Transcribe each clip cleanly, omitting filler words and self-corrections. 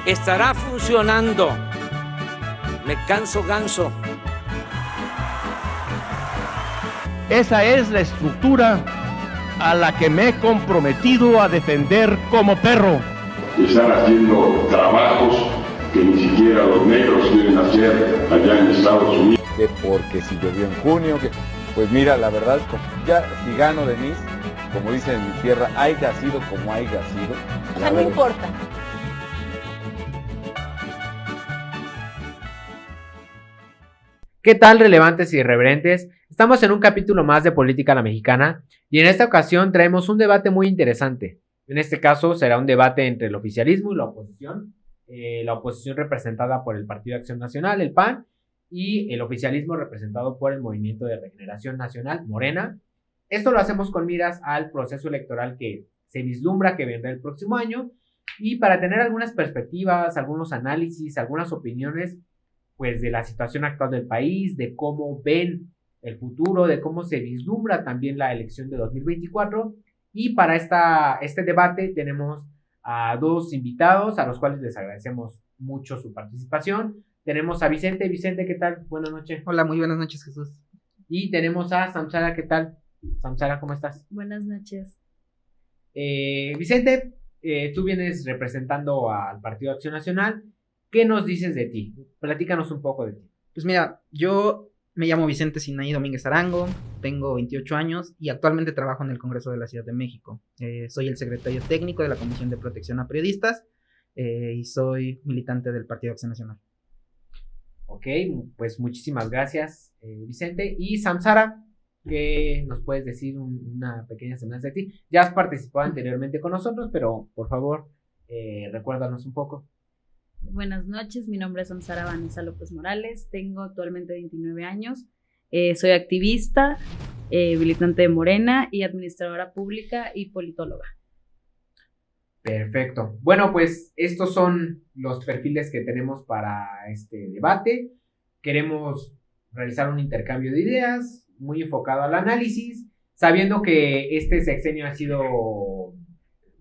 estará funcionando. Me canso ganso. Esa es la estructura a la que me he comprometido a defender como perro. Están haciendo trabajos que ni siquiera los negros quieren hacer allá en Estados Unidos. Que porque si llovió en junio, que pues mira, la verdad, ya si gano Denise, como dicen en mi tierra, haya sido como haya sido. O sea, no importa. ¿Qué tal, relevantes y irreverentes? Estamos en un capítulo más de Política a la Mexicana y en esta ocasión traemos un debate muy interesante. En este caso será un debate entre el oficialismo y la oposición representada por el Partido de Acción Nacional, el PAN, y el oficialismo representado por el Movimiento de Regeneración Nacional, Morena. Esto lo hacemos con miras al proceso electoral que se vislumbra que vendrá el próximo año y para tener algunas perspectivas, algunos análisis, algunas opiniones pues de la situación actual del país, de cómo ven el futuro, de cómo se vislumbra también la elección de 2024. Y para este debate tenemos a dos invitados a los cuales les agradecemos mucho su participación. Tenemos a Vicente. Vicente, ¿qué tal? Buenas noches. Hola, muy buenas noches, Jesús. Y tenemos a Samsara, ¿qué tal? Samsara, ¿cómo estás? Buenas noches. Vicente, tú vienes representando al Partido de Acción Nacional. ¿Qué nos dices de ti? Platícanos un poco de ti. Pues mira, yo me llamo Vicente Sinaí Domínguez Arango, tengo 28 años y actualmente trabajo en el Congreso de la Ciudad de México. Soy el secretario técnico de la Comisión de Protección a Periodistas y soy militante del Partido de Acción Nacional. Ok, pues muchísimas gracias, Vicente. Y Samsara, ¿qué nos puedes decir una pequeña semblanza de ti? Ya has participado anteriormente con nosotros, pero por favor, recuérdanos un poco. Buenas noches, mi nombre es Samsara Vanessa López Morales, tengo actualmente 29 años, soy activista, militante de Morena y administradora pública y politóloga. Perfecto. Bueno, pues estos son los perfiles que tenemos para este debate. Queremos realizar un intercambio de ideas muy enfocado al análisis, sabiendo que este sexenio ha sido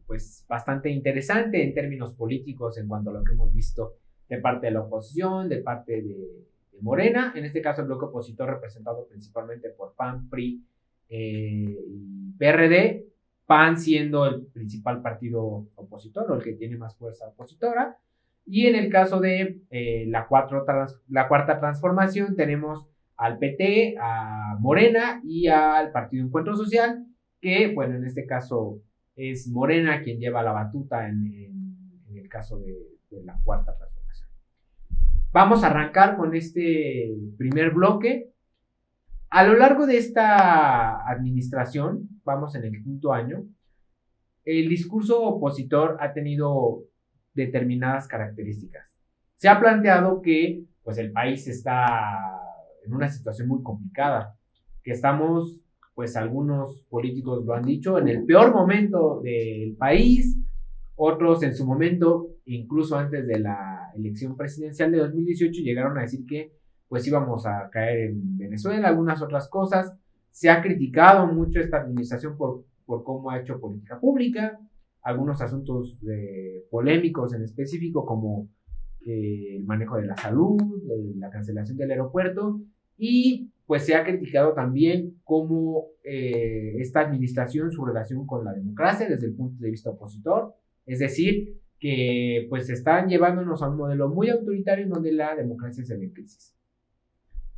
pues bastante interesante en términos políticos en cuanto a lo que hemos visto de parte de la oposición, de parte de Morena, en este caso el bloque opositor representado principalmente por PAN, PRI y PRD, PAN siendo el principal partido opositor o el que tiene más fuerza opositora, y en el caso de la cuarta transformación tenemos al PT, a Morena y al Partido Encuentro Social, que bueno, en este caso es Morena quien lleva la batuta en el caso de la cuarta transformación. Vamos a arrancar con este primer bloque. A lo largo de esta administración, vamos en el 5º año, el discurso opositor ha tenido determinadas características. Se ha planteado que pues, el país está en una situación muy complicada, que estamos, pues algunos políticos lo han dicho, en el peor momento del país, otros en su momento, incluso antes de la elección presidencial de 2018, llegaron a decir que pues íbamos a caer en Venezuela, algunas otras cosas. Se ha criticado mucho esta administración por cómo ha hecho política pública, algunos asuntos polémicos en específico como el manejo de la salud, la cancelación del aeropuerto, y pues se ha criticado también cómo esta administración, su relación con la democracia desde el punto de vista opositor, es decir, que pues están llevándonos a un modelo muy autoritario en donde la democracia se ve en crisis.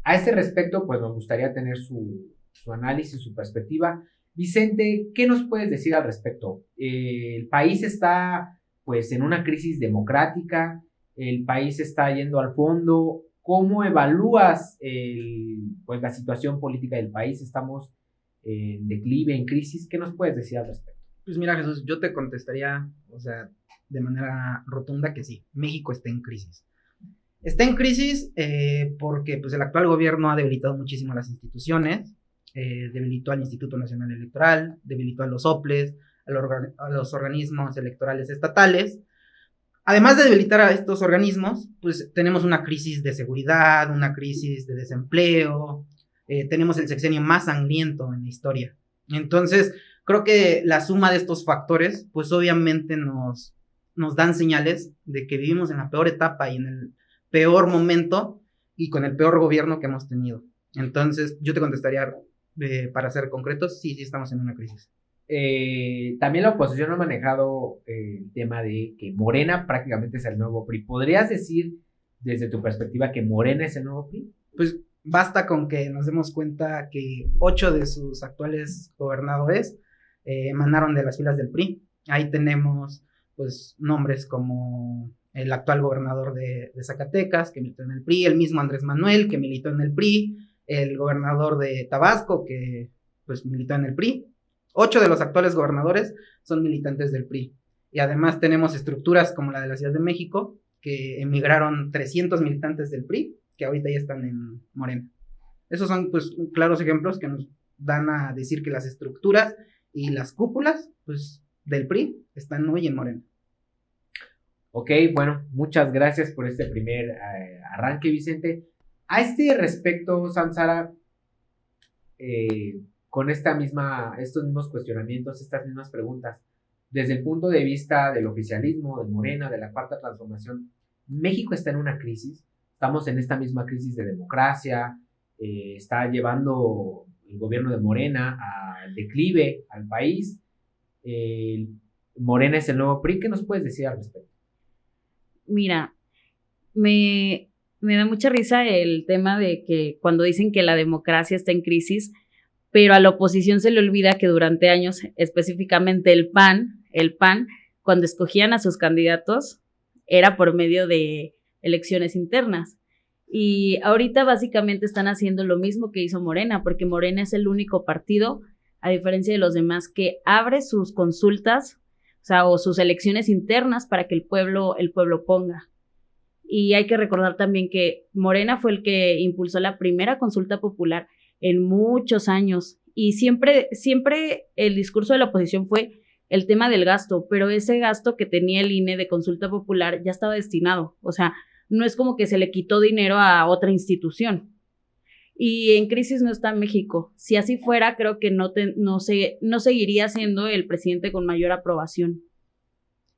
A este respecto, pues nos gustaría tener su análisis, su perspectiva. Vicente, ¿qué nos puedes decir al respecto? El país está pues en una crisis democrática, el país está yendo al fondo. ¿Cómo evalúas pues la situación política del país? ¿Estamos en declive, en crisis? ¿Qué nos puedes decir al respecto? Pues mira, Jesús, yo te contestaría, o sea, de manera rotunda que sí, México está en crisis. Está en crisis porque pues, el actual gobierno ha debilitado muchísimo las instituciones, debilitó al Instituto Nacional Electoral, debilitó a los OPLES, a los organismos electorales estatales. Además de debilitar a estos organismos, pues tenemos una crisis de seguridad, una crisis de desempleo, tenemos el sexenio más sangriento en la historia. Entonces, creo que la suma de estos factores, pues obviamente nos nos dan señales de que vivimos en la peor etapa y en el peor momento y con el peor gobierno que hemos tenido. Entonces, yo te contestaría, para ser concretos, sí estamos en una crisis. También la oposición ha manejado el tema de que Morena prácticamente es el nuevo PRI. ¿Podrías decir, desde tu perspectiva, que Morena es el nuevo PRI? Pues basta con que nos demos cuenta que 8 de sus actuales gobernadores emanaron de las filas del PRI. Ahí tenemos pues nombres como el actual gobernador de Zacatecas, que militó en el PRI, el mismo Andrés Manuel, que militó en el PRI, el gobernador de Tabasco, que pues militó en el PRI. 8 de los actuales gobernadores son militantes del PRI. Y además tenemos estructuras como la de la Ciudad de México, que emigraron 300 militantes del PRI, que ahorita ya están en Morena. Esos son pues claros ejemplos que nos dan a decir que las estructuras y las cúpulas pues del PRI están hoy en Morena. Ok, bueno, muchas gracias por este primer arranque, Vicente. A este respecto, Samsara, con estos mismos cuestionamientos, estas mismas preguntas, desde el punto de vista del oficialismo, de Morena, de la Cuarta Transformación, ¿México está en una crisis? Estamos en esta misma crisis de democracia, está llevando el gobierno de Morena al declive al país. Morena es el nuevo PRI. ¿Qué nos puedes decir al respecto? Mira, me da mucha risa el tema de que cuando dicen que la democracia está en crisis, pero a la oposición se le olvida que durante años, específicamente el PAN, cuando escogían a sus candidatos, era por medio de elecciones internas. Y ahorita básicamente están haciendo lo mismo que hizo Morena, porque Morena es el único partido, a diferencia de los demás, que abre sus consultas, o sus elecciones internas para que el pueblo ponga. Y hay que recordar también que Morena fue el que impulsó la primera consulta popular en muchos años. Y siempre el discurso de la oposición fue el tema del gasto, pero ese gasto que tenía el INE de consulta popular ya estaba destinado. O sea, no es como que se le quitó dinero a otra institución. Y en crisis no está México. Si así fuera, creo que no seguiría siendo el presidente con mayor aprobación.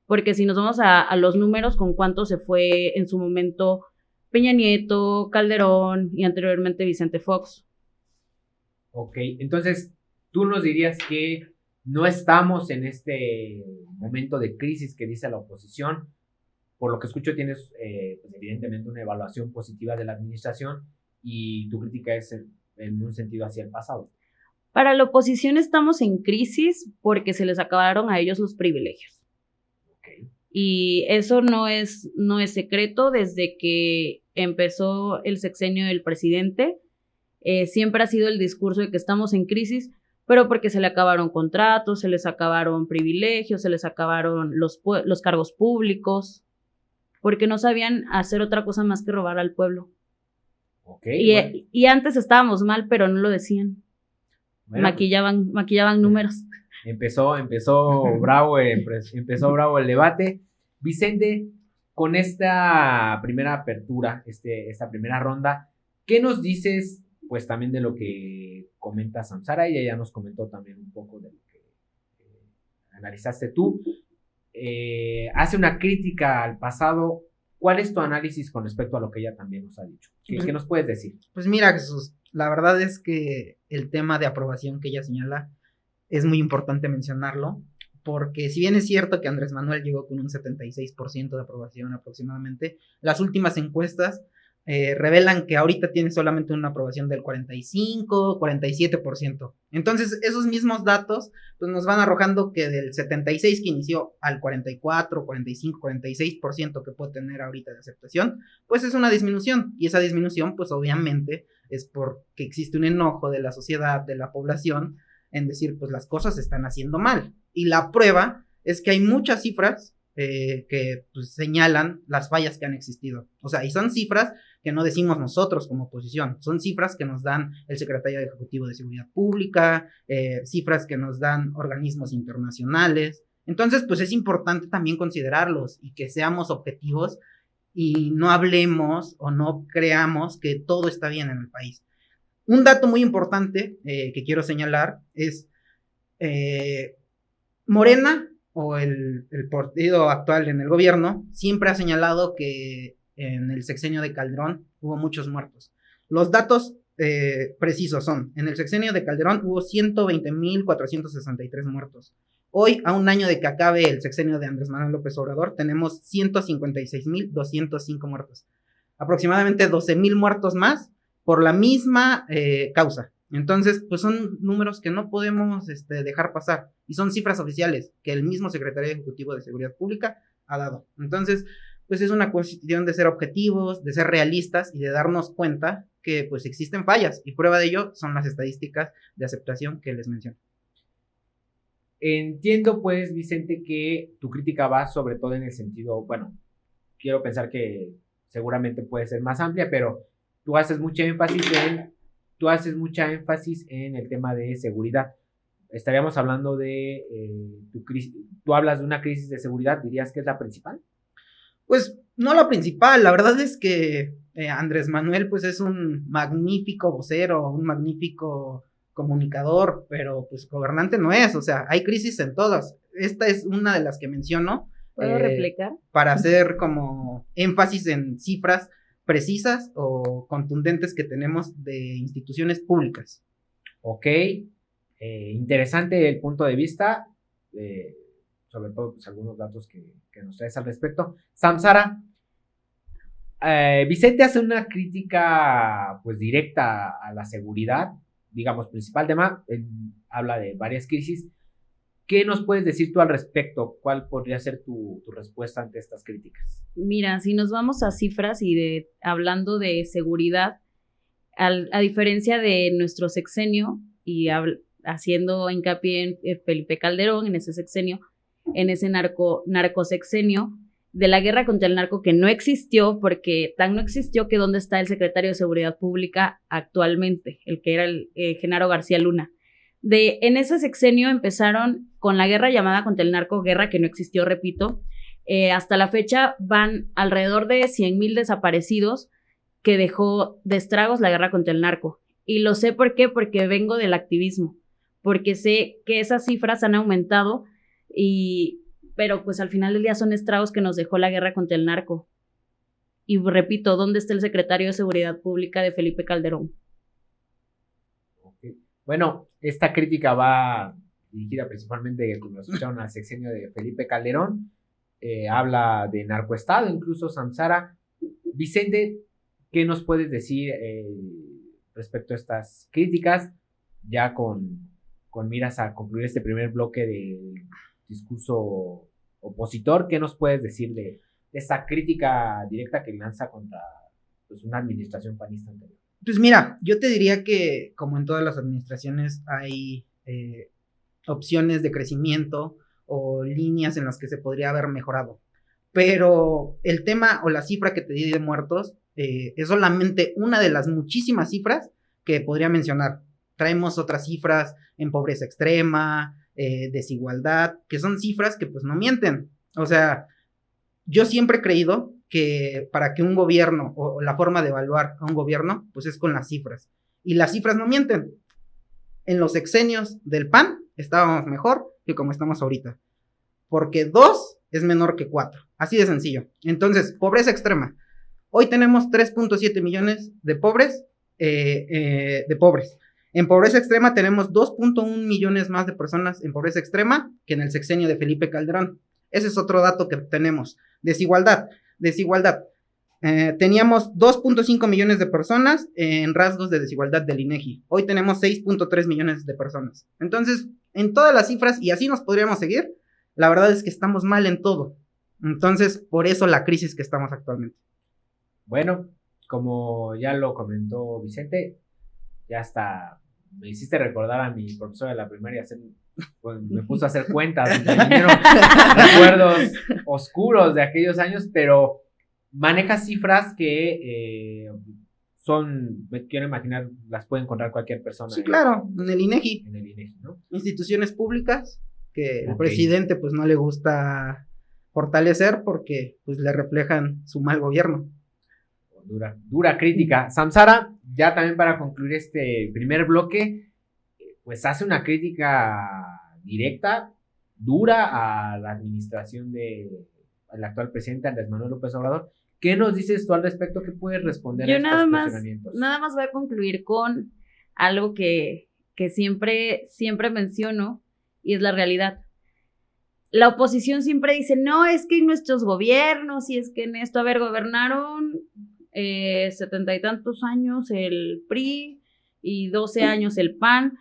Porque si nos vamos a los números, con cuánto se fue en su momento Peña Nieto, Calderón y anteriormente Vicente Fox. Ok, entonces tú nos dirías que no estamos en este momento de crisis que dice la oposición. Por lo que escucho, tienes pues evidentemente una evaluación positiva de la administración y tu crítica es en un sentido hacia el pasado. Para la oposición estamos en crisis porque se les acabaron a ellos los privilegios. Okay. Y eso no es secreto. Desde que empezó el sexenio del presidente, siempre ha sido el discurso de que estamos en crisis, pero porque se le acabaron contratos, se les acabaron privilegios, se les acabaron los cargos públicos, porque no sabían hacer otra cosa más que robar al pueblo. Okay, y antes estábamos mal, pero no lo decían. Bueno, maquillaban números. Empezó bravo el debate. Vicente, con esta primera apertura, esta primera ronda, ¿qué nos dices pues también de lo que comenta Samsara? Ella ya nos comentó también un poco de lo que analizaste tú. Hace una crítica al pasado. ¿Cuál es tu análisis con respecto a lo que ella también nos ha dicho? ¿Qué nos puedes decir? Pues mira, Jesús, la verdad es que el tema de aprobación que ella señala es muy importante mencionarlo, porque si bien es cierto que Andrés Manuel llegó con un 76% de aprobación aproximadamente, las últimas encuestas revelan que ahorita tiene solamente una aprobación del 45, 47%. Entonces, esos mismos datos pues nos van arrojando que del 76 que inició al 44, 45, 46% que puede tener ahorita de aceptación, pues es una disminución. Y esa disminución, pues obviamente, es porque existe un enojo de la sociedad, de la población, en decir, pues las cosas se están haciendo mal. Y la prueba es que hay muchas cifras que pues, señalan las fallas que han existido. O sea, y son cifras que no decimos nosotros como oposición, son cifras que nos dan el Secretario Ejecutivo de Seguridad Pública, cifras que nos dan organismos internacionales. Entonces, pues es importante también considerarlos y que seamos objetivos y no hablemos o no creamos que todo está bien en el país. Un dato muy importante que quiero señalar es Morena o el partido actual en el gobierno siempre ha señalado que en el sexenio de Calderón hubo muchos muertos. Los datos precisos son, en el sexenio de Calderón hubo 120,463 muertos. Hoy, a un año de que acabe el sexenio de Andrés Manuel López Obrador, tenemos 156,205 muertos. Aproximadamente 12,000 muertos más por la misma causa. Entonces, pues son números que no podemos dejar pasar. Y son cifras oficiales que el mismo Secretario Ejecutivo de Seguridad Pública ha dado. Entonces, pues es una cuestión de ser objetivos, de ser realistas y de darnos cuenta que pues existen fallas. Y prueba de ello son las estadísticas de aceptación que les menciono. Entiendo, pues, Vicente, que tu crítica va sobre todo en el sentido, bueno, quiero pensar que seguramente puede ser más amplia, pero tú haces mucha énfasis en el tema de seguridad. Estaríamos hablando de tú hablas de una crisis de seguridad, ¿dirías que es la principal? Pues no la principal, la verdad es que Andrés Manuel pues es un magnífico vocero, un magnífico comunicador, pero pues gobernante no es, o sea, hay crisis en todas. Esta es una de las que menciono. ¿Puedo replicar? Para hacer como énfasis en cifras precisas o contundentes que tenemos de instituciones públicas. Ok, interesante el punto de vista, sobre todo pues, algunos datos que nos traes al respecto. Samsara, Vicente hace una crítica pues directa a la seguridad, digamos, principal tema. Él habla de varias crisis. ¿Qué nos puedes decir tú al respecto? ¿Cuál podría ser tu respuesta ante estas críticas? Mira, si nos vamos a cifras y hablando de seguridad, a diferencia de nuestro sexenio y haciendo hincapié en Felipe Calderón, en ese sexenio, en ese narcosexenio, de la guerra contra el narco que no existió, porque tan no existió que dónde está el secretario de Seguridad Pública actualmente, el que era el Genaro García Luna. En ese sexenio empezaron con la guerra llamada contra el narco, guerra que no existió, repito. Hasta la fecha van alrededor de 100,000 desaparecidos que dejó de estragos la guerra contra el narco. Y lo sé ¿por qué? Porque vengo del activismo, porque sé que esas cifras han aumentado, pero pues al final del día son estragos que nos dejó la guerra contra el narco. Y repito, ¿dónde está el secretario de Seguridad Pública de Felipe Calderón? Bueno, esta crítica va dirigida principalmente, como lo escucharon, al sexenio de Felipe Calderón. Habla de narcoestado, incluso Samsara. Vicente, ¿qué nos puedes decir respecto a estas críticas? Ya con miras a concluir este primer bloque del discurso opositor, ¿qué nos puedes decir de esta crítica directa que lanza contra pues, una administración panista anterior? Pues mira, yo te diría que como en todas las administraciones hay opciones de crecimiento o líneas en las que se podría haber mejorado, pero el tema o la cifra que te di de muertos es solamente una de las muchísimas cifras que podría mencionar. Traemos otras cifras en pobreza extrema, desigualdad, que son cifras que pues no mienten. O sea, yo siempre he creído que para que un gobierno o la forma de evaluar a un gobierno pues es con las cifras, y las cifras no mienten. En los sexenios del PAN estábamos mejor que como estamos ahorita, porque 2 es menor que 4, así de sencillo. Entonces, pobreza extrema, hoy tenemos 3.7 millones de pobres, en pobreza extrema tenemos 2.1 millones más de personas en pobreza extrema que en el sexenio de Felipe Calderón. Ese es otro dato que tenemos. Desigualdad. Teníamos 2.5 millones de personas en rasgos de desigualdad del INEGI. Hoy tenemos 6.3 millones de personas. Entonces, en todas las cifras, y así nos podríamos seguir, la verdad es que estamos mal en todo. Entonces, por eso la crisis que estamos actualmente. Bueno, como ya lo comentó Vicente, ya hasta me hiciste recordar a mi profesora de la primaria, pues, me puso a hacer cuentas, me vinieron recuerdos oscuros de aquellos años, pero maneja cifras que me quiero imaginar, las puede encontrar cualquier persona. Sí, claro, en el INEGI. En el INEGI, ¿no? Instituciones públicas que el presidente pues no le gusta fortalecer porque pues le reflejan su mal gobierno. Dura crítica. Samsara, ya también para concluir este primer bloque, pues hace una crítica directa, dura a la administración del actual presidente Andrés Manuel López Obrador. ¿Qué nos dices tú al respecto? ¿Qué puedes responder a Yo estos cuestionamientos? nada más voy a concluir con algo que siempre menciono, y es la realidad. La oposición siempre dice, no, es que en nuestros gobiernos, y es que en esto, a ver, gobernaron 70 y tantos años el PRI y 12 años el PAN.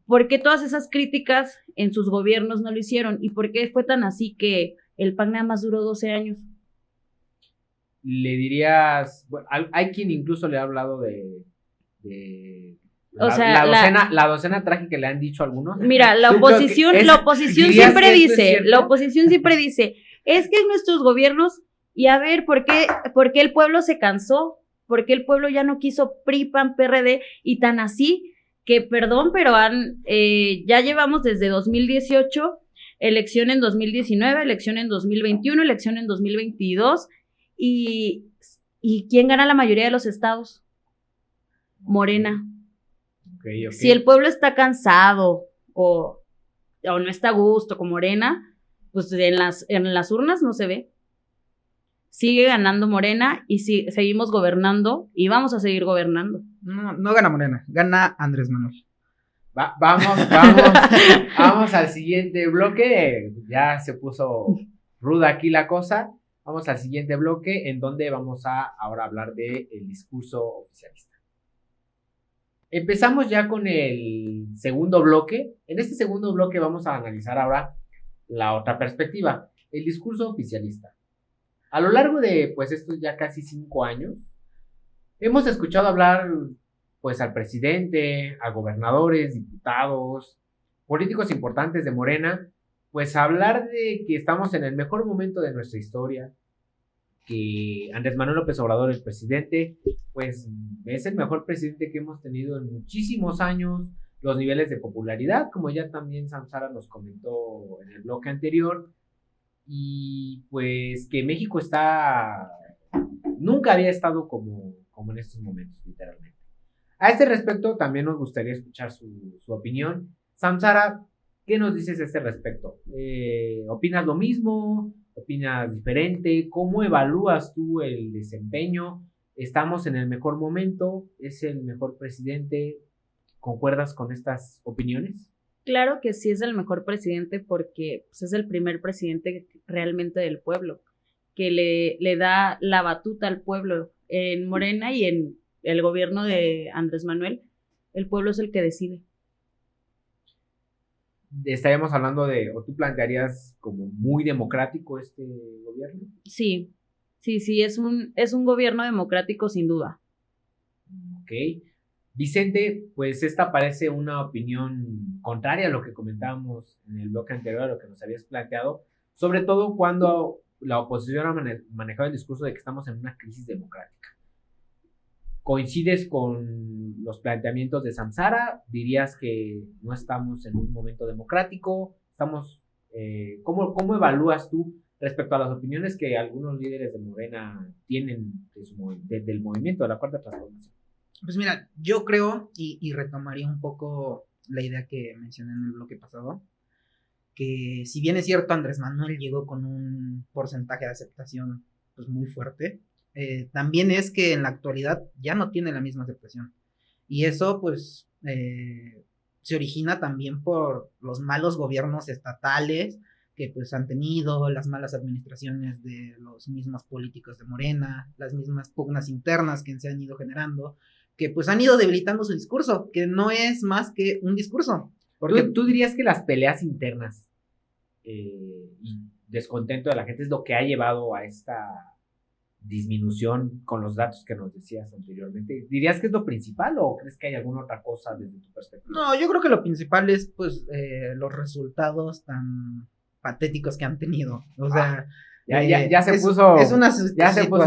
¿Por qué todas esas críticas en sus gobiernos no lo hicieron? ¿Y por qué fue tan así que el PAN nada más duró 12 años? Le dirías, bueno, hay quien incluso le ha hablado de O sea, la docena trágica que le han dicho algunos. Mira, la oposición siempre dice, es que en nuestros gobiernos, y a ver, ¿por qué el pueblo se cansó? ¿Por qué el pueblo ya no quiso PRI, PAN, PRD? Y tan así que, perdón, pero ya llevamos desde 2018, elección en 2019, elección en 2021, elección en 2022, y ¿quién gana la mayoría de los estados? Morena. Okay. Si el pueblo está cansado o no está a gusto con Morena, pues en las urnas no se ve. Sigue ganando Morena y seguimos gobernando y vamos a seguir gobernando. No gana Morena, gana Andrés Manuel. Vamos al siguiente bloque. Ya se puso ruda aquí la cosa. Vamos al siguiente bloque en donde vamos a ahora hablar del discurso oficialista. Empezamos ya con el segundo bloque. En este segundo bloque vamos a analizar ahora la otra perspectiva, el discurso oficialista. A lo largo de, pues, estos ya casi 5 años, hemos escuchado hablar, pues, al presidente, a gobernadores, diputados, políticos importantes de Morena, pues, hablar de que estamos en el mejor momento de nuestra historia, que Andrés Manuel López Obrador, el presidente, pues es el mejor presidente que hemos tenido en muchísimos años, los niveles de popularidad, como ya también Samsara nos comentó en el bloque anterior, y pues que México nunca había estado como en estos momentos, literalmente. A este respecto también nos gustaría escuchar su opinión. Samsara, ¿qué nos dices a este respecto? ¿Opinas lo mismo? ¿Opinas diferente? ¿Cómo evalúas tú el desempeño? ¿Estamos en el mejor momento? ¿Es el mejor presidente? ¿Concuerdas con estas opiniones? Claro que sí es el mejor presidente porque pues, es el primer presidente realmente del pueblo, que le da la batuta al pueblo. En Morena y en el gobierno de Andrés Manuel, el pueblo es el que decide. Estaríamos hablando o tú plantearías como muy democrático este gobierno. Sí, es un gobierno democrático sin duda. Ok. Vicente, pues esta parece una opinión contraria a lo que comentábamos en el bloque anterior, a lo que nos habías planteado, sobre todo cuando la oposición ha manejado el discurso de que estamos en una crisis democrática. ¿Coincides con los planteamientos de Samsara? ¿Dirías que no estamos en un momento democrático? ¿Cómo evalúas tú respecto a las opiniones que algunos líderes de Morena tienen del movimiento de la Cuarta Transformación? Pues mira, yo creo, y retomaría un poco la idea que mencioné en el bloque pasado, que si bien es cierto, Andrés Manuel llegó con un porcentaje de aceptación pues muy fuerte, también es que en la actualidad ya no tiene la misma aceptación. Y eso pues se origina también por los malos gobiernos estatales que pues han tenido, las malas administraciones de los mismos políticos de Morena, las mismas pugnas internas que se han ido generando, que pues han ido debilitando su discurso, que no es más que un discurso. Porque ¿Tú dirías que las peleas internas y descontento de la gente es lo que ha llevado a esta disminución con los datos que nos decías anteriormente? ¿Dirías que es lo principal o crees que hay alguna otra cosa desde tu perspectiva? No, yo creo que lo principal es pues los resultados tan patéticos que han tenido. O sea, ya se puso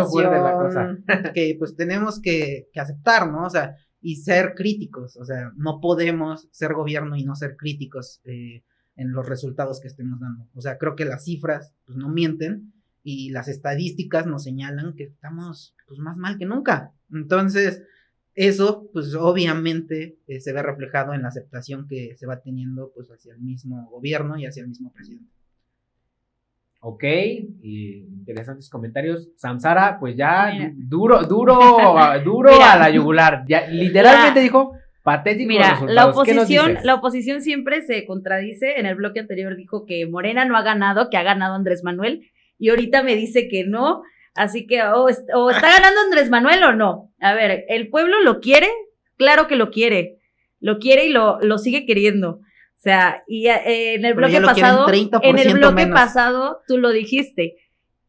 fuerte la cosa. Que pues tenemos que aceptar, ¿no? O sea, y ser críticos. O sea, no podemos ser gobierno y no ser críticos en los resultados que estemos dando. O sea, creo que las cifras pues no mienten y las estadísticas nos señalan que estamos pues más mal que nunca. Entonces, eso, pues obviamente se ve reflejado en la aceptación que se va teniendo pues hacia el mismo gobierno y hacia el mismo presidente. Ok, interesantes comentarios. Samsara, pues ya Mira. duro Mira. a la yugular. Ya, literalmente dijo patético Mira, resultados. ¿Qué nos dices? la oposición siempre se contradice. En el bloque anterior dijo que Morena no ha ganado, que ha ganado Andrés Manuel, y ahorita me dice que no. Así que o está ganando Andrés Manuel o no. A ver, ¿el pueblo lo quiere? Claro que lo quiere y lo sigue queriendo. O sea, y en el Pero bloque ya lo pasado, quieren 30% menos. tú lo dijiste,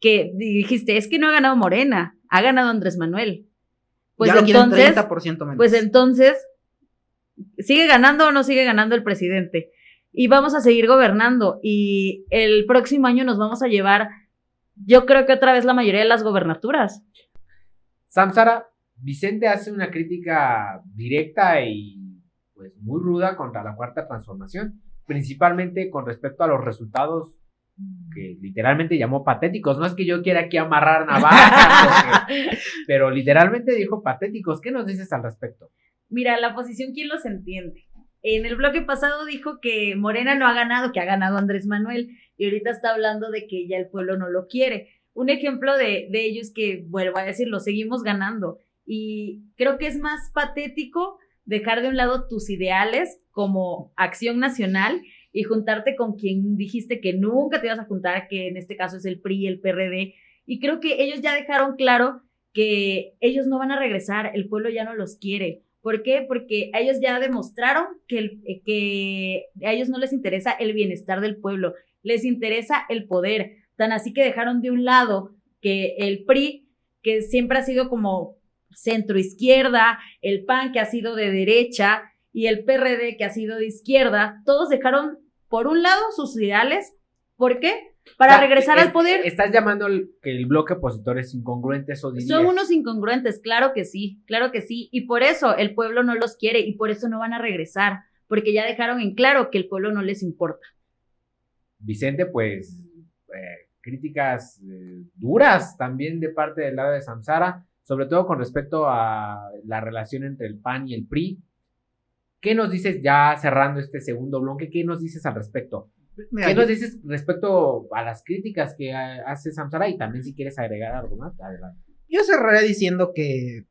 es que no ha ganado Morena, ha ganado Andrés Manuel. Pues ya lo quieren entonces, 30% menos. pues entonces, ¿sigue ganando o no sigue ganando el presidente? Y vamos a seguir gobernando, y el próximo año nos vamos a llevar, yo creo que otra vez, la mayoría de las gobernaturas. Samsara, Vicente hace una crítica directa y pues muy ruda contra la Cuarta Transformación, principalmente con respecto a los resultados que literalmente llamó patéticos. No es que yo quiera aquí amarrar navajas, pero literalmente dijo patéticos. ¿Qué nos dices al respecto? Mira, la oposición, ¿quién los entiende? En el bloque pasado dijo que Morena no ha ganado, que ha ganado Andrés Manuel, y ahorita está hablando de que ya el pueblo no lo quiere. Un ejemplo de ello es que, vuelvo a decir, lo seguimos ganando, y creo que es más patético dejar de un lado tus ideales como Acción Nacional y juntarte con quien dijiste que nunca te ibas a juntar, que en este caso es el PRI y el PRD, y creo que ellos ya dejaron claro que ellos no van a regresar, el pueblo ya no los quiere. ¿Por qué? Porque ellos ya demostraron que a ellos no les interesa el bienestar del pueblo, les interesa el poder, tan así que dejaron de un lado que el PRI, que siempre ha sido como centro izquierda, el PAN, que ha sido de derecha, y el PRD, que ha sido de izquierda, todos dejaron por un lado sus ideales. ¿Por qué? Para regresar al poder. ¿Estás llamando que el bloque opositor es incongruente, eso dirías? Son unos incongruentes, claro que sí, y por eso el pueblo no los quiere, y por eso no van a regresar, porque ya dejaron en claro que el pueblo no les importa. Vicente, pues, críticas duras también de parte del lado de Samsara, sobre todo con respecto a la relación entre el PAN y el PRI. ¿Qué nos dices ya cerrando este segundo bloque? ¿Qué nos dices al respecto? Mira, ¿Qué nos dices respecto a las críticas que hace Samsara? Y también si quieres agregar algo más, adelante. Yo cerraré diciendo que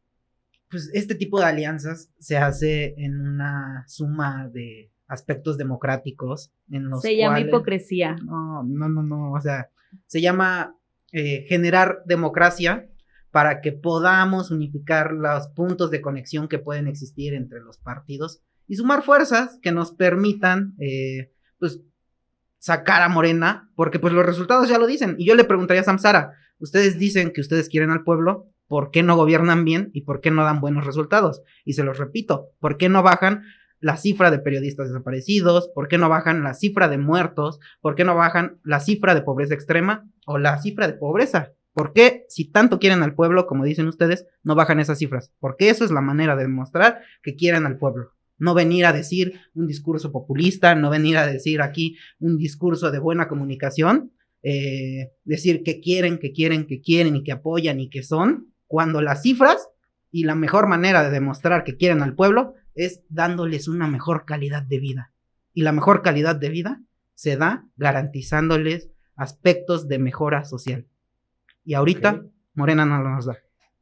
pues, este tipo de alianzas se hace en una suma de aspectos democráticos en los Se llama cuales... hipocresía. No, o sea, se llama generar democracia para que podamos unificar los puntos de conexión que pueden existir entre los partidos y sumar fuerzas que nos permitan, pues, sacar a Morena, porque pues los resultados ya lo dicen. Y yo le preguntaría a Samsara, ustedes dicen que ustedes quieren al pueblo, ¿por qué no gobiernan bien y por qué no dan buenos resultados? Y se los repito, ¿por qué no bajan la cifra de periodistas desaparecidos? ¿Por qué no bajan la cifra de muertos? ¿Por qué no bajan la cifra de pobreza extrema o la cifra de pobreza? ¿Por qué, si tanto quieren al pueblo, como dicen ustedes, no bajan esas cifras? Porque eso es la manera de demostrar que quieren al pueblo. No venir a decir un discurso populista, no venir a decir aquí un discurso de buena comunicación, decir que quieren y que apoyan y que son, cuando las cifras y la mejor manera de demostrar que quieren al pueblo es dándoles una mejor calidad de vida. Y la mejor calidad de vida se da garantizándoles aspectos de mejora social. Y ahorita Morena no nos da.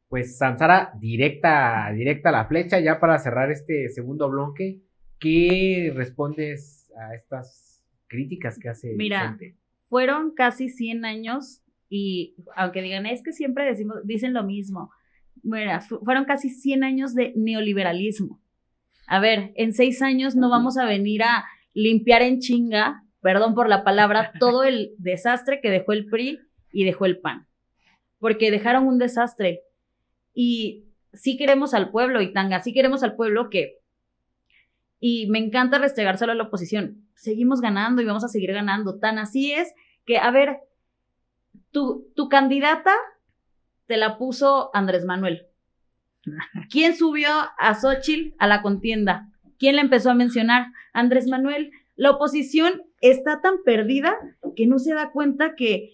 Pues Samsara, directa a la flecha, ya para cerrar este segundo bloque, ¿qué respondes a estas críticas que hace Vicente? Fueron casi 100 años, y aunque digan, es que siempre dicen lo mismo, mira, fueron casi 100 años de neoliberalismo. A ver, en 6 años no vamos a venir a limpiar en chinga, perdón por la palabra, todo el desastre que dejó el PRI y dejó el PAN. Porque dejaron un desastre. Y sí queremos al pueblo, y tan así queremos al pueblo que... Y me encanta restregárselo a la oposición. Seguimos ganando y vamos a seguir ganando. Tan así es que, a ver, tu candidata te la puso Andrés Manuel. ¿Quién subió a Xóchitl a la contienda? ¿Quién la empezó a mencionar? Andrés Manuel. La oposición está tan perdida que no se da cuenta que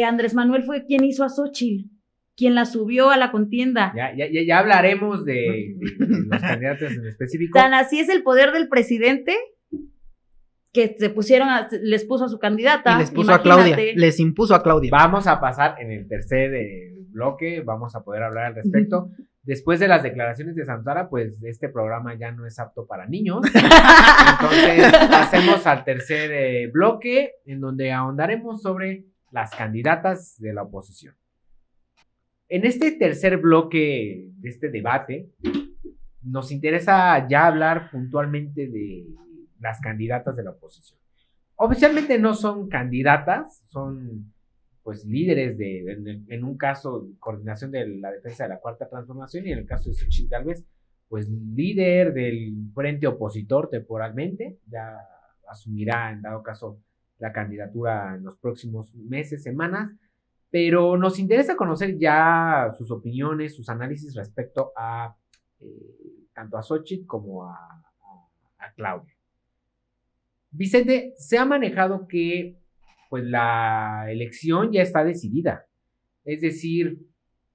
Andrés Manuel fue quien hizo a Xóchitl. quien la subió a la contienda. Ya hablaremos de los candidatos en específico. Tan así es el poder del presidente que les puso a su candidata. Y les puso a Claudia, les impuso a Claudia. Vamos a pasar en el tercer bloque, vamos a poder hablar al respecto. Después de las declaraciones de Samsara, pues este programa ya no es apto para niños. Entonces pasemos al tercer bloque, en donde ahondaremos sobre las candidatas de la oposición. En este tercer bloque de este debate, nos interesa ya hablar puntualmente de las candidatas de la oposición. Oficialmente no son candidatas, son pues líderes en un caso, coordinación de la defensa de la Cuarta Transformación, y en el caso de Xochitl Gálvez, pues líder del frente opositor temporalmente, ya asumirá en dado caso la candidatura en los próximos meses, semanas, pero nos interesa conocer ya sus opiniones, sus análisis respecto a tanto a Xochitl como a Claudia. Vicente, se ha manejado que pues la elección ya está decidida, es decir,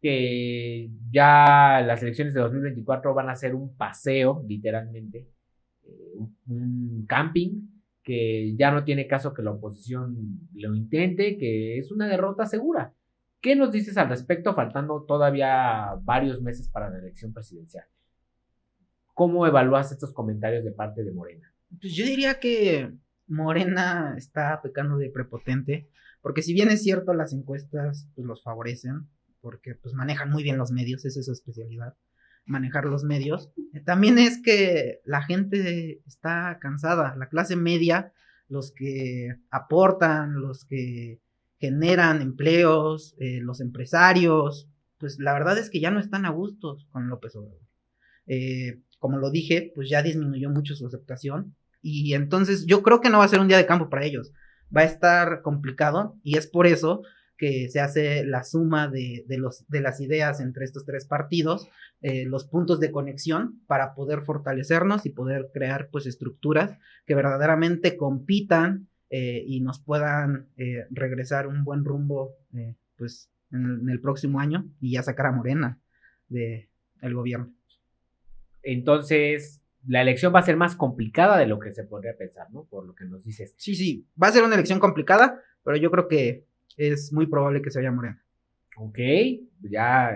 que ya las elecciones de 2024 van a ser un paseo, literalmente, un camping, que ya no tiene caso que la oposición lo intente, que es una derrota segura. ¿Qué nos dices al respecto, faltando todavía varios meses para la elección presidencial? ¿Cómo evalúas estos comentarios de parte de Morena? Pues yo diría que Morena está pecando de prepotente, porque si bien es cierto las encuestas pues los favorecen, porque pues manejan muy bien los medios, esa es su especialidad, manejar los medios, también es que la gente está cansada, la clase media, los que aportan, los que generan empleos, los empresarios, pues la verdad es que ya no están a gusto con López Obrador. Como lo dije, pues ya disminuyó mucho su aceptación, y entonces yo creo que no va a ser un día de campo para ellos, va a estar complicado, y es por eso que se hace la suma de las ideas entre estos tres partidos, los puntos de conexión para poder fortalecernos y poder crear pues estructuras que verdaderamente compitan y nos puedan regresar un buen rumbo pues en el próximo año y ya sacar a Morena del gobierno. Entonces, la elección va a ser más complicada de lo que se podría pensar, ¿no? Por lo que nos dices. Sí, va a ser una elección complicada, pero yo creo que es muy probable que se vaya Morena. Ok, ya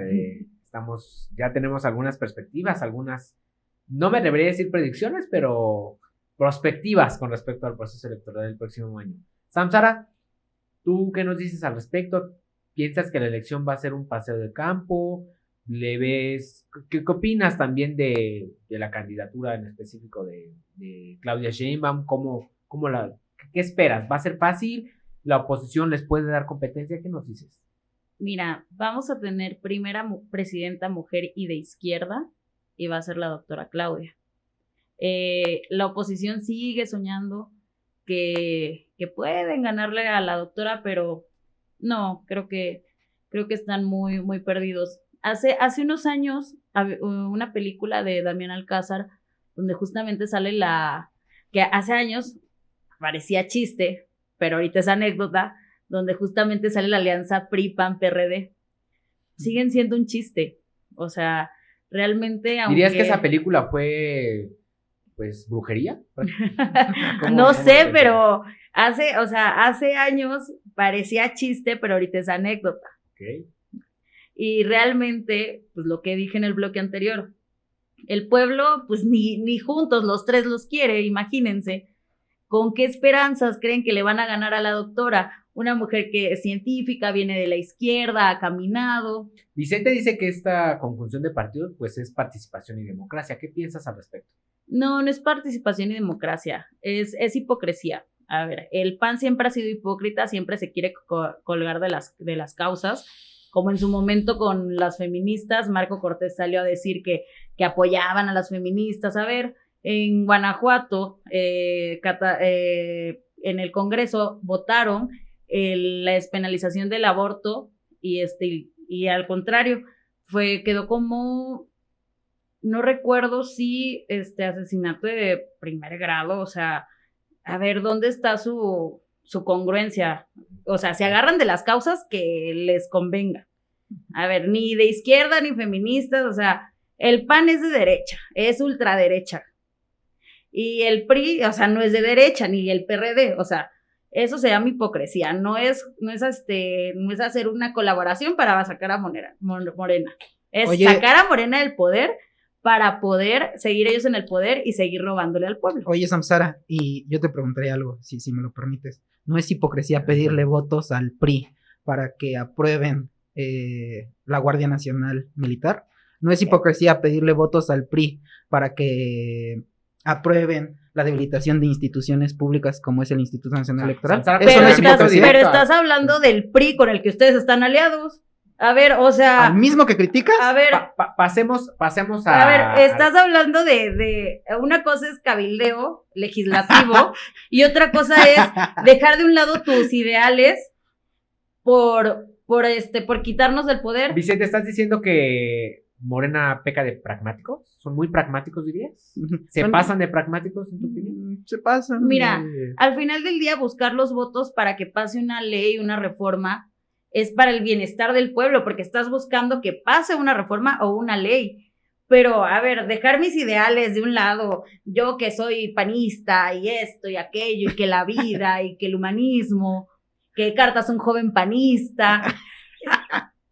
ya tenemos algunas perspectivas, no me atrevería a decir predicciones, pero perspectivas con respecto al proceso electoral del próximo año. Samsara, ¿tú qué nos dices al respecto? ¿Piensas que la elección va a ser un paseo de campo? ¿Le ves? ¿Qué opinas también de la candidatura en específico de Claudia Sheinbaum? ¿Qué esperas? ¿Va a ser fácil? ¿La oposición les puede dar competencia? ¿Qué nos dices? Mira, vamos a tener primera presidenta mujer y de izquierda, y va a ser la doctora Claudia. La oposición sigue soñando que pueden ganarle a la doctora, pero no, creo que están muy, muy perdidos. Hace unos años, una película de Damián Alcázar, donde justamente sale que hace años parecía chiste, pero ahorita es anécdota, donde justamente sale la alianza PRI-PAN-PRD. Siguen siendo un chiste. O sea, realmente, aunque... ¿Dirías que esa película fue, pues, brujería? No sé, pero hace años parecía chiste, pero ahorita es anécdota. Okay. Y realmente, pues lo que dije en el bloque anterior, el pueblo, pues ni juntos los tres los quiere, imagínense. ¿Con qué esperanzas creen que le van a ganar a la doctora? Una mujer que es científica, viene de la izquierda, ha caminado. Vicente dice que esta conjunción de partidos pues es participación y democracia. ¿Qué piensas al respecto? No es participación y democracia, es hipocresía. A ver, el PAN siempre ha sido hipócrita, siempre se quiere colgar de las causas, como en su momento con las feministas. Marco Cortés salió a decir que apoyaban a las feministas. A ver, en Guanajuato, en el Congreso votaron la despenalización del aborto y al contrario, quedó como, no recuerdo si asesinato de primer grado. O sea, a ver, ¿dónde está su congruencia? O sea, se agarran de las causas que les convenga. A ver, ni de izquierda ni feministas, o sea, el PAN es de derecha, es ultraderecha. Y el PRI, o sea, no es de derecha, ni el PRD, o sea, eso se llama hipocresía, no es hacer una colaboración para sacar a Morena, es sacar a Morena del poder para poder seguir ellos en el poder y seguir robándole al pueblo. Oye, Samsara, y yo te preguntaría algo, si me lo permites. ¿No es hipocresía pedirle votos al PRI para que aprueben la Guardia Nacional Militar? ¿No es hipocresía pedirle votos al PRI para que aprueben la debilitación de instituciones públicas como es el Instituto Nacional Electoral? Pero, no es pero estás hablando del PRI con el que ustedes están aliados. A ver, o sea... ¿Al mismo que criticas? A ver... pasemos a... A ver, estás hablando de... Una cosa es cabildeo legislativo y otra cosa es dejar de un lado tus ideales por quitarnos del poder. Vicente, ¿estás diciendo que Morena peca de pragmáticos? ¿Son muy pragmáticos, dirías? ¿Se pasan de pragmáticos, en tu opinión? Se pasan. Mira, al final del día buscar los votos para que pase una ley, una reforma, es para el bienestar del pueblo, porque estás buscando que pase una reforma o una ley. Pero, a ver, dejar mis ideales de un lado, yo que soy panista y esto y aquello, y que la vida y que el humanismo, que Cartas un joven panista,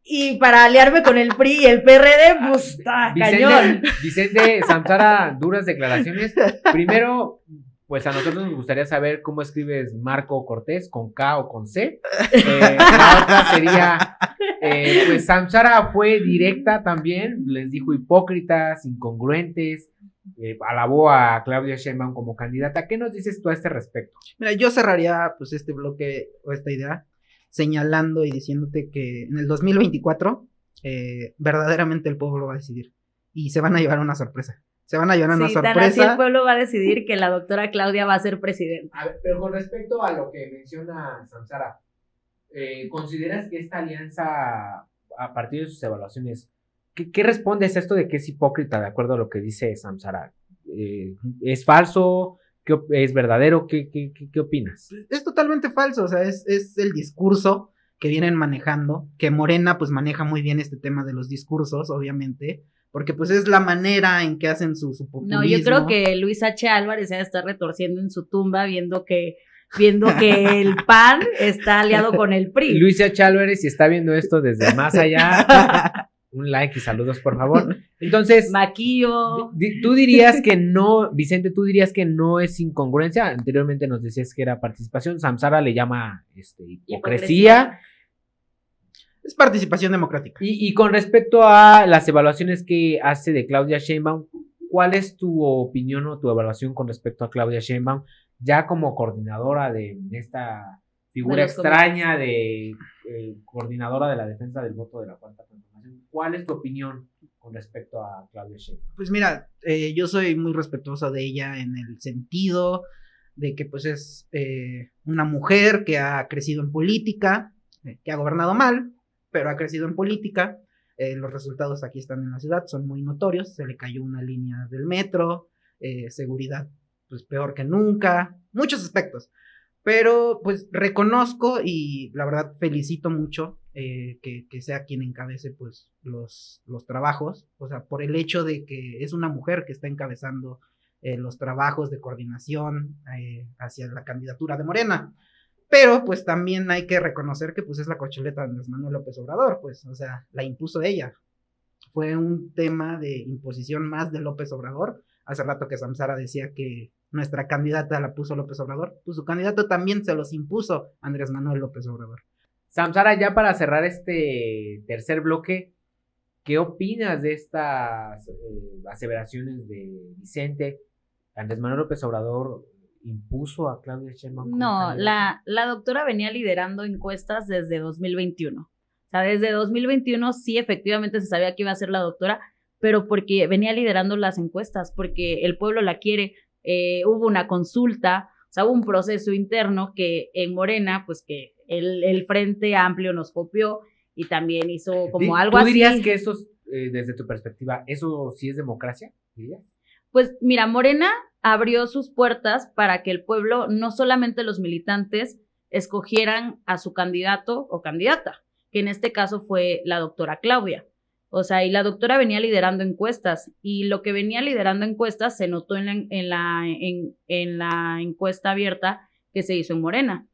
y para aliarme con el PRI y el PRD, pues está cañón. Vicente, Samsara, duras declaraciones. Primero, pues a nosotros nos gustaría saber cómo escribes Marco Cortés, con K o con C. La otra sería, pues Samsara fue directa también, les dijo hipócritas, incongruentes, alabó a Claudia Sheinbaum como candidata. ¿Qué nos dices tú a este respecto? Mira, yo cerraría pues este bloque o esta idea señalando y diciéndote que en el 2024 verdaderamente el pueblo va a decidir y se van a llevar una sorpresa. Se van a llevar una sorpresa. Tan así el pueblo va a decidir que la doctora Claudia va a ser presidenta. A ver, pero con respecto a lo que menciona Samsara, ¿consideras que esta alianza, a partir de sus evaluaciones, ¿qué respondes a esto de que es hipócrita, de acuerdo a lo que dice Samsara? ¿Es falso? ¿Es verdadero? ¿Qué opinas? Es totalmente falso, o sea, es el discurso que vienen manejando, que Morena pues maneja muy bien este tema de los discursos, obviamente, porque pues es la manera en que hacen su populismo. No, yo creo que Luis H. Álvarez ya está retorciendo en su tumba viendo que el PAN está aliado con el PRI. Luis H. Álvarez, si está viendo esto desde más allá, un like y saludos, por favor. Entonces, Maquillo. Tú dirías que no, Vicente, tú dirías que no es incongruencia. Anteriormente nos decías que era participación. Samsara le llama hipocresía. Es participación democrática. Y con respecto a las evaluaciones que hace de Claudia Sheinbaum, ¿cuál es tu opinión o tu evaluación con respecto a Claudia Sheinbaum, ya como coordinadora de esta figura extraña de coordinadora de la defensa del voto de la Cuarta Transformación? ¿Cuál es tu opinión con respecto a Claudia Sheinbaum? Pues mira, yo soy muy respetuosa de ella en el sentido de que pues es una mujer que ha crecido en política, que ha gobernado mal, pero ha crecido en política. Los resultados aquí están en la ciudad, son muy notorios. Se le cayó una línea del metro, seguridad pues peor que nunca, muchos aspectos. Pero pues reconozco y la verdad felicito mucho que sea quien encabece pues los trabajos, o sea, por el hecho de que es una mujer que está encabezando los trabajos de coordinación hacia la candidatura de Morena. Pero pues también hay que reconocer que pues es la corcholeta de Andrés Manuel López Obrador, pues, o sea, la impuso ella. Fue un tema de imposición más de López Obrador. Hace rato que Samsara decía que nuestra candidata la puso López Obrador, pues su candidato también se los impuso Andrés Manuel López Obrador. Samsara, ya para cerrar este tercer bloque, ¿qué opinas de estas aseveraciones de Vicente? Andrés Manuel López Obrador impuso a Claudia Sheinbaum. No, la doctora venía liderando encuestas desde 2021. O sea, desde 2021 sí efectivamente se sabía que iba a ser la doctora, pero porque venía liderando las encuestas, porque el pueblo la quiere. Hubo una consulta, o sea, hubo un proceso interno que en Morena, pues que el Frente Amplio nos copió y también hizo como algo así. ¿Tú dirías que eso, desde tu perspectiva, eso sí es democracia? ¿Dirías? Pues mira, Morena abrió sus puertas para que el pueblo, no solamente los militantes, escogieran a su candidato o candidata, que en este caso fue la doctora Claudia. O sea, y la doctora venía liderando encuestas, y lo que venía liderando encuestas se notó en la encuesta abierta que se hizo en Morena.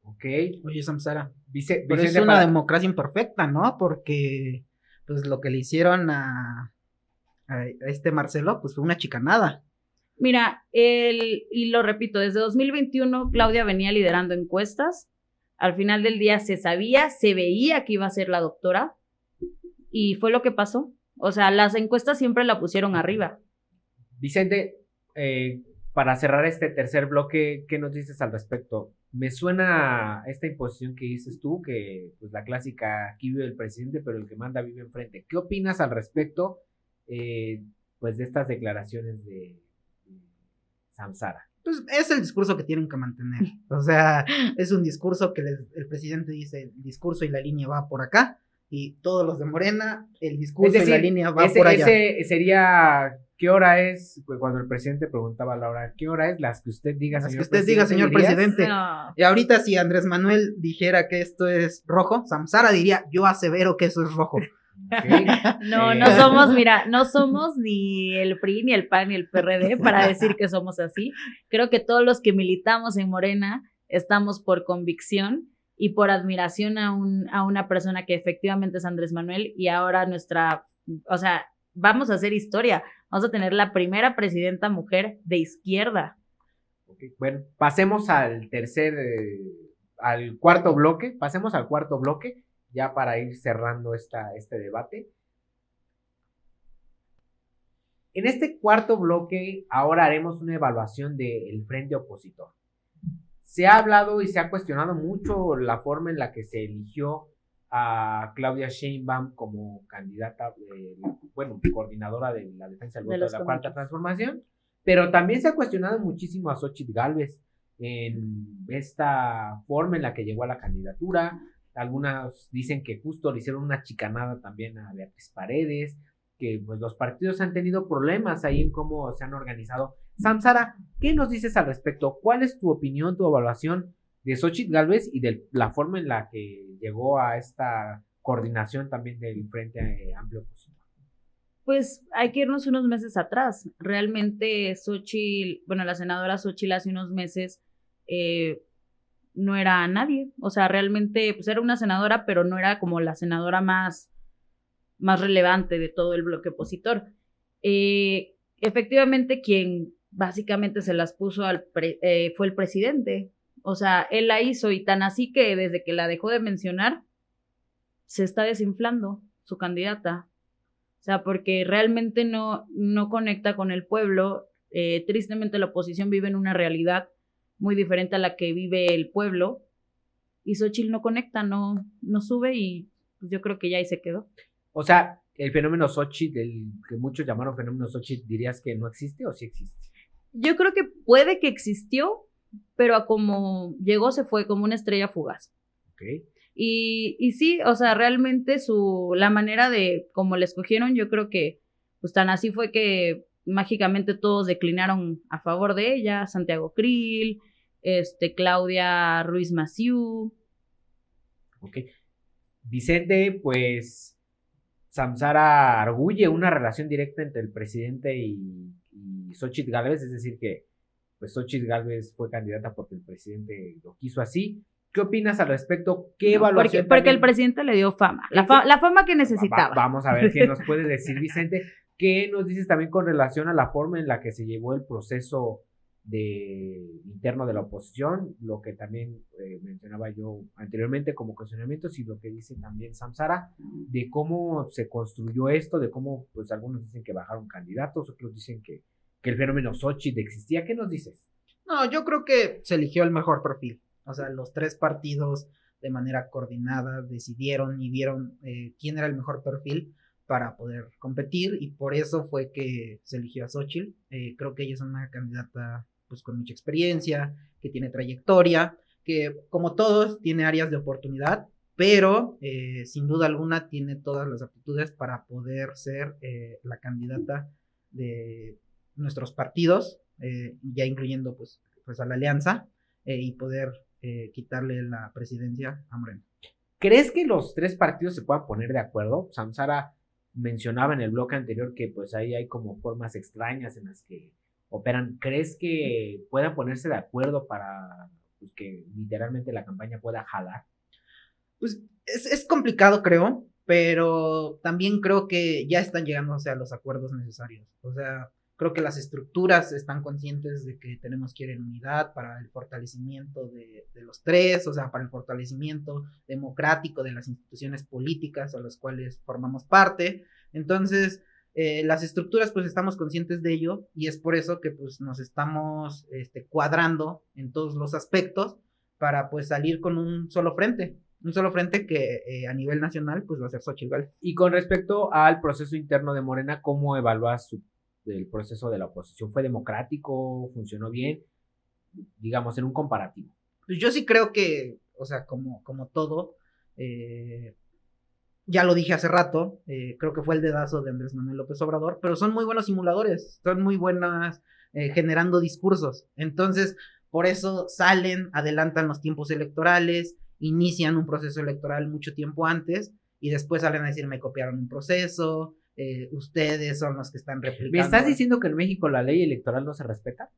Ok. Oye, Samsara, Vicente, pero es una democracia imperfecta, ¿no? Porque pues lo que le hicieron a este Marcelo, pues fue una chicanada. Mira, y lo repito, desde 2021 Claudia venía liderando encuestas. Al final del día se sabía, se veía que iba a ser la doctora, y fue lo que pasó. O sea, las encuestas siempre la pusieron arriba. Vicente, para cerrar este tercer bloque, ¿qué nos dices al respecto? Me suena esta imposición que dices tú, que pues la clásica, aquí vive el presidente, pero el que manda vive enfrente. ¿Qué opinas al respecto, pues de estas declaraciones de Samsara? Pues es el discurso que tienen que mantener. O sea, es un discurso que el presidente dice, el discurso y la línea va por acá, y todos los de Morena, el discurso y la línea va por allá. Ese sería, ¿qué hora es? Pues cuando el presidente preguntaba a la hora, ¿qué hora es? Las que usted diga, Las señor que usted diga, señor ¿dirías? presidente. No. Y ahorita si Andrés Manuel dijera que esto es rojo, Samsara diría, yo asevero que eso es rojo. Okay. No, no somos, mira, no somos ni el PRI, ni el PAN, ni el PRD para decir que somos así. Creo que todos los que militamos en Morena estamos por convicción y por admiración a una persona que efectivamente es Andrés Manuel, y ahora o sea, vamos a hacer historia. Vamos a tener la primera presidenta mujer de izquierda. Okay. Bueno, pasemos al cuarto bloque. Pasemos al cuarto bloque, ya para ir cerrando este debate. En este cuarto bloque, ahora haremos una evaluación del frente opositor. Se ha hablado y se ha cuestionado mucho la forma en la que se eligió a Claudia Sheinbaum como candidata, coordinadora de la defensa del voto de la Cuarta Transformación, pero también se ha cuestionado muchísimo a Xóchitl Gálvez en esta forma en la que llegó a la candidatura. Algunos dicen que justo le hicieron una chicanada también a Beatriz Paredes, que pues los partidos han tenido problemas ahí en cómo se han organizado. Samsara, ¿qué nos dices al respecto? ¿Cuál es tu opinión, tu evaluación de Xóchitl Gálvez y de la forma en la que llegó a esta coordinación también del Frente Amplio Opositor? Pues hay que irnos unos meses atrás. Realmente la senadora Xóchitl hace unos meses no era nadie. O sea, realmente pues era una senadora, pero no era como la senadora más relevante de todo el bloque opositor. Efectivamente, quien básicamente se las puso fue el presidente. O sea, él la hizo, y tan así que desde que la dejó de mencionar, se está desinflando su candidata. O sea, porque realmente no conecta con el pueblo. Tristemente la oposición vive en una realidad muy diferente a la que vive el pueblo, y Xóchitl no conecta, no sube, y pues yo creo que ya ahí se quedó. O sea, el fenómeno Xóchitl, el que muchos llamaron fenómeno Xóchitl, ¿dirías que no existe o sí existe? Yo creo que puede que existió, pero a como llegó se fue como una estrella fugaz. Okay. Y sí, o sea, realmente la manera de cómo la escogieron, yo creo que pues tan así fue que mágicamente todos declinaron a favor de ella. Santiago Krill, Claudia Ruiz Massieu. Ok. Vicente, pues Samsara arguye una relación directa entre el presidente y Xóchitl Gálvez, es decir que pues Xóchitl Gálvez fue candidata porque el presidente lo quiso así. ¿Qué opinas al respecto? ¿Qué evaluación? Porque el presidente le dio fama, la fama que necesitaba. Vamos a ver qué nos puede decir Vicente. ¿Qué nos dices también con relación a la forma en la que se llevó el proceso interno de la oposición? Lo que también mencionaba yo anteriormente como cuestionamientos, y lo que dice también Samsara, de cómo se construyó esto, de cómo pues algunos dicen que bajaron candidatos, otros dicen que el fenómeno Xóchitl existía. ¿Qué nos dices? No, yo creo que se eligió el mejor perfil. O sea, los tres partidos de manera coordinada decidieron y vieron quién era el mejor perfil para poder competir, y por eso fue que se eligió a Xóchitl. Creo que ella es una candidata pues con mucha experiencia, que tiene trayectoria, que como todos tiene áreas de oportunidad, pero sin duda alguna tiene todas las aptitudes para poder ser la candidata de nuestros partidos, ya incluyendo pues a la alianza, y poder quitarle la presidencia a Morena. ¿Crees que los tres partidos se puedan poner de acuerdo? Samsara mencionaba en el bloque anterior que pues ahí hay como formas extrañas en las que operan. ¿Crees que puedan ponerse de acuerdo para pues, que literalmente la campaña pueda jalar? Pues es complicado, creo, pero también creo que ya están llegando, o sea, a los acuerdos necesarios. O sea, creo que las estructuras están conscientes de que tenemos que ir en unidad para el fortalecimiento de los tres, o sea, para el fortalecimiento democrático de las instituciones políticas a las cuales formamos parte. Entonces, las estructuras, pues estamos conscientes de ello y es por eso que pues nos estamos cuadrando en todos los aspectos para pues salir con un solo frente que a nivel nacional pues va a ser Xochitl Gálvez. Y con respecto al proceso interno de Morena, ¿cómo evalúas el proceso de la oposición? ¿Fue democrático? ¿Funcionó bien? Digamos, en un comparativo. Pues yo sí creo que, o sea, como todo, ya lo dije hace rato, creo que fue el dedazo de Andrés Manuel López Obrador, pero son muy buenos simuladores, son muy buenas generando discursos. Entonces, por eso salen, adelantan los tiempos electorales, inician un proceso electoral mucho tiempo antes y después salen a decir me copiaron un proceso, ustedes son los que están replicando. ¿Me estás diciendo que en México la ley electoral no se respeta?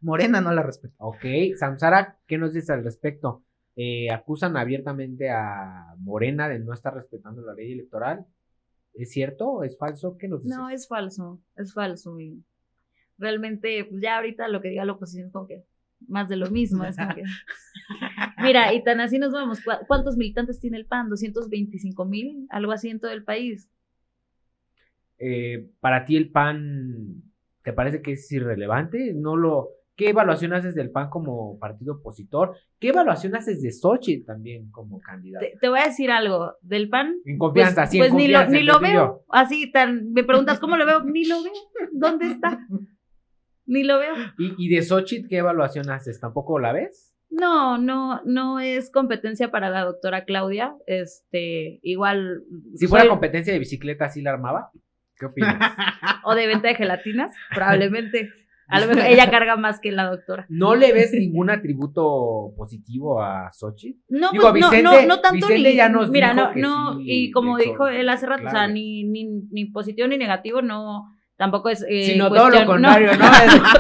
Morena no la respeta. Ok, Samsara, ¿qué nos dices al respecto? Acusan abiertamente a Morena de no estar respetando la ley electoral. ¿Es cierto? ¿Es falso? ¿Qué nos dices? No, es falso. Y realmente, pues ya ahorita lo que diga la oposición es como que más de lo mismo. Es como que... Mira, y tan así nos vamos. ¿Cuántos militantes tiene el PAN? 225,000, algo así en todo el país. Para ti el PAN, ¿te parece que es irrelevante? ¿Qué evaluación haces del PAN como partido opositor? ¿Qué evaluación haces de Xochitl también como candidato? Te voy a decir algo, del PAN. En confianza, sí, pues en confianza. Ni lo veo. Así, me preguntas cómo lo veo, ni lo veo. ¿Dónde está? Ni lo veo. ¿Y de Xochitl qué evaluación haces? ¿Tampoco la ves? No es competencia para la doctora Claudia. Igual. Si fuera competencia de bicicleta, ¿sí la armaba? ¿Qué opinas? O de venta de gelatinas, probablemente. A lo mejor ella carga más que la doctora. ¿No le ves ningún atributo positivo a Xochitl? No, digo, pues Vicente, no tanto Vicente ni. Ya nos mira, dijo sí, y como dijo él hace rato, claro. o sea, ni positivo ni negativo, no. Tampoco es. Sino todo lo contrario, ¿no?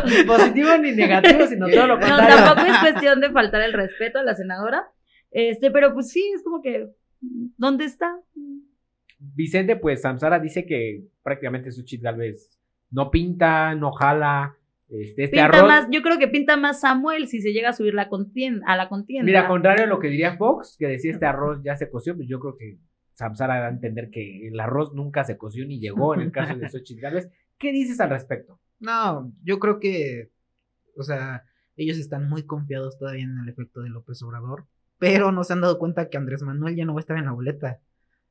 Ni positivo ni negativo, sino todo lo contrario. No, tampoco es cuestión de faltar el respeto a la senadora. Pero pues sí, es como que. ¿Dónde está? Vicente, pues Samsara dice que prácticamente Xochitl Gálvez no pinta, no jala. Pinta arroz. más, yo creo que pinta más Samuel si se llega a subir a la contienda. Mira, contrario a lo que diría Fox, que decía este arroz ya se coció, pues yo creo que Samsara va a entender que el arroz nunca se coció ni llegó en el caso de Xochitl Gálvez. ¿Qué dices al respecto? No, yo creo que, o sea, ellos están muy confiados todavía en el efecto de López Obrador, pero no se han dado cuenta que Andrés Manuel ya no va a estar en la boleta.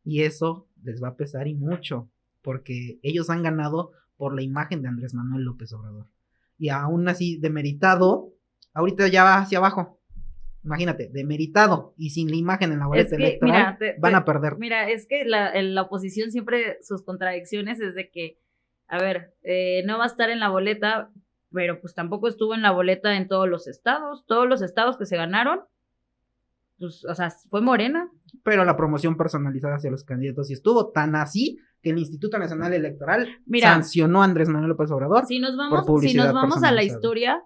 Y eso les va a pesar y mucho, porque ellos han ganado por la imagen de Andrés Manuel López Obrador. Y aún así, demeritado, ahorita ya va hacia abajo. Imagínate, demeritado y sin la imagen en la boleta electoral, van a perder. Mira, es que la oposición siempre, sus contradicciones es de que, a ver, no va a estar en la boleta, pero pues tampoco estuvo en la boleta en todos los estados que se ganaron, pues, o sea, fue Morena. Pero la promoción personalizada hacia los candidatos sí estuvo tan así que el Instituto Nacional Electoral sancionó a Andrés Manuel López Obrador. Si nos vamos a la historia,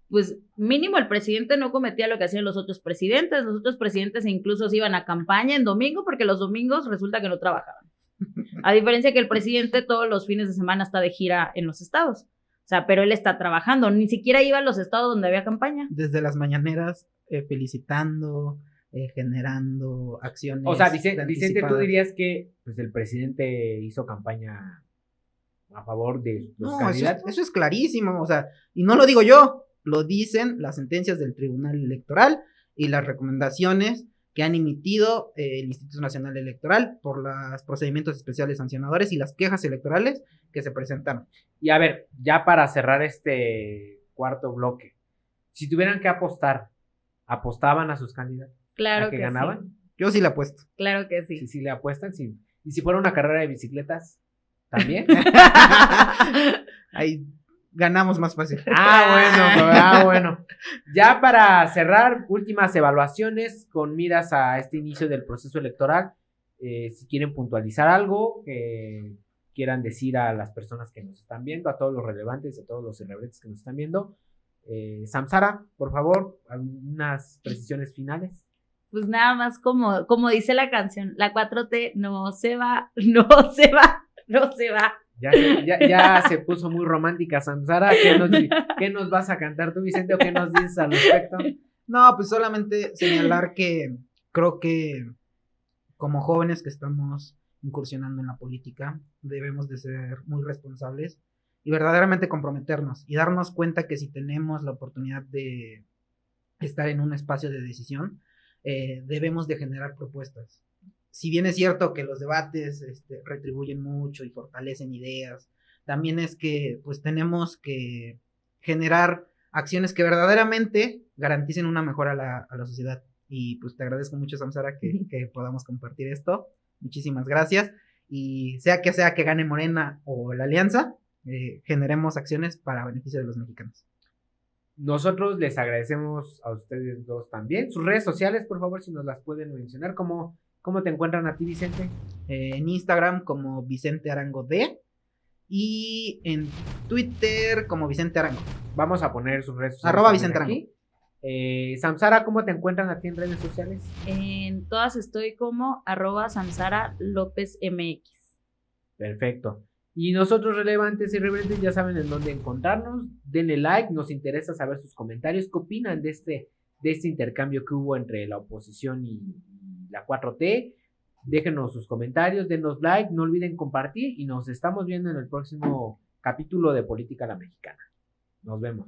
pues mínimo el presidente no cometía lo que hacían los otros presidentes. Los otros presidentes incluso se iban a campaña en domingo porque los domingos resulta que no trabajaban. A diferencia que el presidente todos los fines de semana está de gira en los estados. O sea, pero él está trabajando, ni siquiera iba a los estados donde había campaña. Desde las mañaneras, felicitando, generando acciones. O sea, Vicente, tú dirías que pues, el presidente hizo campaña a favor de los candidatos. Eso es clarísimo, o sea, y no lo digo yo, lo dicen las sentencias del Tribunal Electoral y las recomendaciones que han emitido el Instituto Nacional Electoral por los procedimientos especiales sancionadores y las quejas electorales que se presentaron. Y a ver, ya para cerrar este cuarto bloque, si tuvieran que apostar, ¿apostaban a sus candidatos? Claro ¿A que que ganaban? sí. Yo sí le apuesto. Claro que sí. Sí le apuestan, sí. ¿Y si fuera una carrera de bicicletas, también? Ahí ganamos más fácil. Bueno. Ya para cerrar, últimas evaluaciones con miras a este inicio del proceso electoral. Si quieren puntualizar algo, que quieran decir a las personas que nos están viendo, a todos los relevantes, a todos los irreverentes que nos están viendo. Samsara, por favor, algunas precisiones finales. Pues nada más como dice la canción, la 4T no se va, no se va, no se va. Ya se puso muy romántica Samsara. ¿Qué nos vas a cantar tú, Vicente, o qué nos dices al respecto? No, pues solamente señalar que creo que como jóvenes que estamos incursionando en la política, debemos de ser muy responsables y verdaderamente comprometernos y darnos cuenta que si tenemos la oportunidad de estar en un espacio de decisión, debemos de generar propuestas. Si bien es cierto que los debates retribuyen mucho y fortalecen ideas, también es que pues tenemos que generar acciones que verdaderamente garanticen una mejora a la sociedad. Y pues te agradezco mucho, Samsara, que podamos compartir esto. Muchísimas gracias. Y sea que gane Morena o la Alianza, generemos acciones para beneficio de los mexicanos. Nosotros les agradecemos a ustedes dos también. Sus redes sociales, por favor, si nos las pueden mencionar. ¿Cómo te encuentran a ti, Vicente? En Instagram como Vicente Arango D y en Twitter como Vicente Arango. Vamos a poner sus redes sociales. @Vicente Arango. Samsara, ¿cómo te encuentran a ti en redes sociales? En todas estoy como @Samsara López MX. Perfecto. Y nosotros, relevantes y irreverentes, ya saben en dónde encontrarnos. Denle like, nos interesa saber sus comentarios. ¿Qué opinan de este intercambio que hubo entre la oposición y la 4T? Déjenos sus comentarios, denos like, no olviden compartir y nos estamos viendo en el próximo capítulo de Política a la Mexicana. Nos vemos.